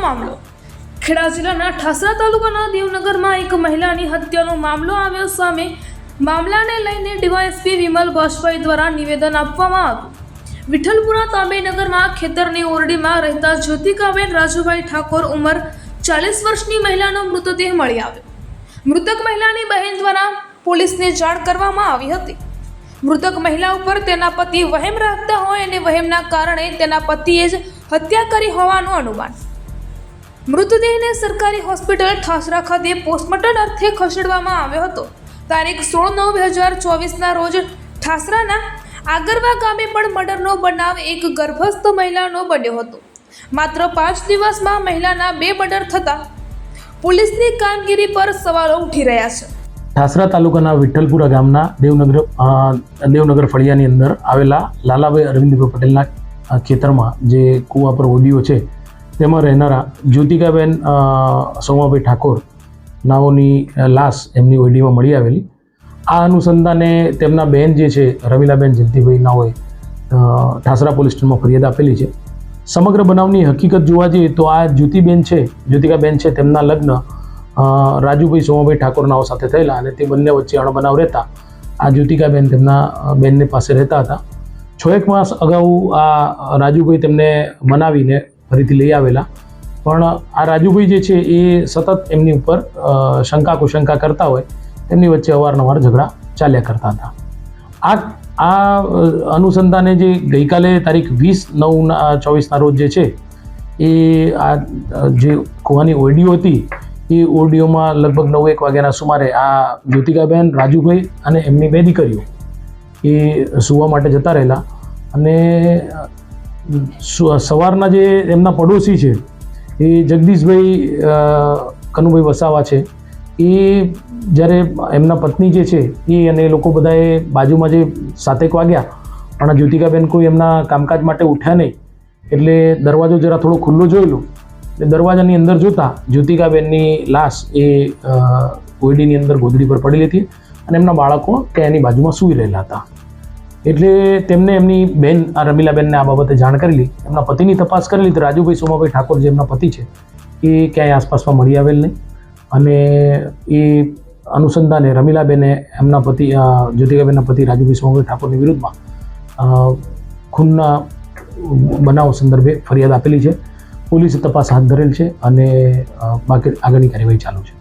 મામલો ખેડા જિલ્લાના ઠાસરા તાલુકાના દેવનગરમાં એક મહિલાની હત્યાનો મામલો આવ્યો સામે। મામલાને લઈને ડીવાયએસપી વિમલ બાશભાઈ દ્વારા નિવેદન આપવામાં આવ્યું। વિઠ્ઠલપુરા તાંબેનગરમાં ખેતરની ઓરડીમાં રહેતા જ્યોતિકાબેન રાજુભાઈ ઠાકોર ઉંમર 40 વર્ષની મહિલાનો મૃતદેહ મળી આવ્યો। મૃતક મહિલાની બહેન દ્વારા પોલીસને જાણ કરવામાં આવી હતી। મૃતક મહિલા ઉપર તેના પતિ વહેમ રાખતા હોય અને વહેમના કારણે તેના પતિએ જ હત્યા કરી હોવાનું અનુમાન। મૃતદેહને સરકારી હોસ્પિટલ ઠાસરા ખાતે પોસ્ટમોર્ટમ અર્થે ખસેડવામાં આવ્યો હતો। તારીખ 16/9/2024ના રોજ ઠાસરાના આગરવા ગામે પણ મર્ડરનો બનાવ એક ગર્ભસ્થ મહિલાનો બન્યો હતો। માત્ર 5 દિવસમાં મહિલાના 2 મર્ડર થતા પોલીસની કામગીરી પર સવાલો ઉઠી રહ્યા છે। ઠાસરા તાલુકાના વિઠ્ઠલપુરા ગામના દેવનગર ફળિયાની અંદર આવેલા લાલાભાઈ અરવિંદભાઈ પટેલના ખેતરમાં જે કૂવા પર ઓડિયો છે તેમાં રહેનારા જ્યોતિકાબેન સોમાભાઈ ઠાકોર નાઓની લાશ એમની ઓડીમાં મળી આવેલી। આ અનુસંધાને તેમના બહેન જે છે રમીલાબેન જયંતિભાઈ નાઓએ ઠાસરા પોલીસ સ્ટેશનમાં ફરિયાદ આપેલી છે। સમગ્ર બનાવની હકીકત જોવા જઈએ તો આ જ્યોતિકાબેન છે તેમના લગ્ન રાજુભાઈ સોમાભાઈ ઠાકોર નાઓ સાથે થયેલા અને તે બંને વચ્ચે અણબનાવ રહેતા આ જ્યોતિકાબેન તેમના બેનને પાસે રહેતા હતા। 6 માસ અગાઉ આ રાજુભાઈ તેમને મનાવીને ફરીથી લઈ આવેલા, પણ આ રાજુભાઈ જે છે એ સતત એમની ઉપર શંકા કુશંકા કરતા હોય તેમની વચ્ચે અવારનવાર ઝઘડા ચાલ્યા કરતા હતા। આ અનુસંધાને જે ગઈકાલે તારીખ 20/9/24ના રોજ જે છે એ આ જે કૂવાની ઓડિયો હતી એ ઓડિયોમાં લગભગ 9-1 વાગ્યાના સુમારે આ જ્યોતિકાબેન રાજુભાઈ અને એમની 2 દીકરીઓ એ સૂવા માટે જતા રહેલા અને સવારના જે એમના પડોશી છે એ જગદીશભાઈ કનુભાઈ વસાવા છે એ જ્યારે એમના પત્ની જે છે એ અને એ લોકો બધાએ બાજુમાં જે 7-1 વાગ્યા પણ જ્યોતિકાબેન કોઈ એમના કામકાજ માટે ઉઠ્યા નહીં એટલે દરવાજો જરા થોડો ખુલ્લો જોયેલો એટલે દરવાજાની અંદર જોતા જ્યોતિકાબેનની લાશ એ ઓયડીની અંદર ગોદડી પર પડેલી હતી અને એમના બાળકો ત્યાં એની બાજુમાં સૂઈ રહેલા હતા। એટલે તેમને એમની બેન આ રમીલાબેનને આ બાબતે જાણ કરેલી। એમના પતિની તપાસ કરેલી તો રાજુભાઈ સોમાભાઈ ઠાકોર જે એમના પતિ છે એ ક્યાંય આસપાસમાં મળી આવેલ નહીં અને એ અનુસંધાને રમીલાબેને એમના પતિ જ્યોતિકાબેનના પતિ રાજુભાઈ સોમાભાઈ ઠાકોરની વિરુદ્ધમાં ખૂનના બનાવ સંદર્ભે ફરિયાદ આપેલી છે। પોલીસે તપાસ હાથ ધરેલ છે અને બાકી આગળની કાર્યવાહી ચાલુ છે।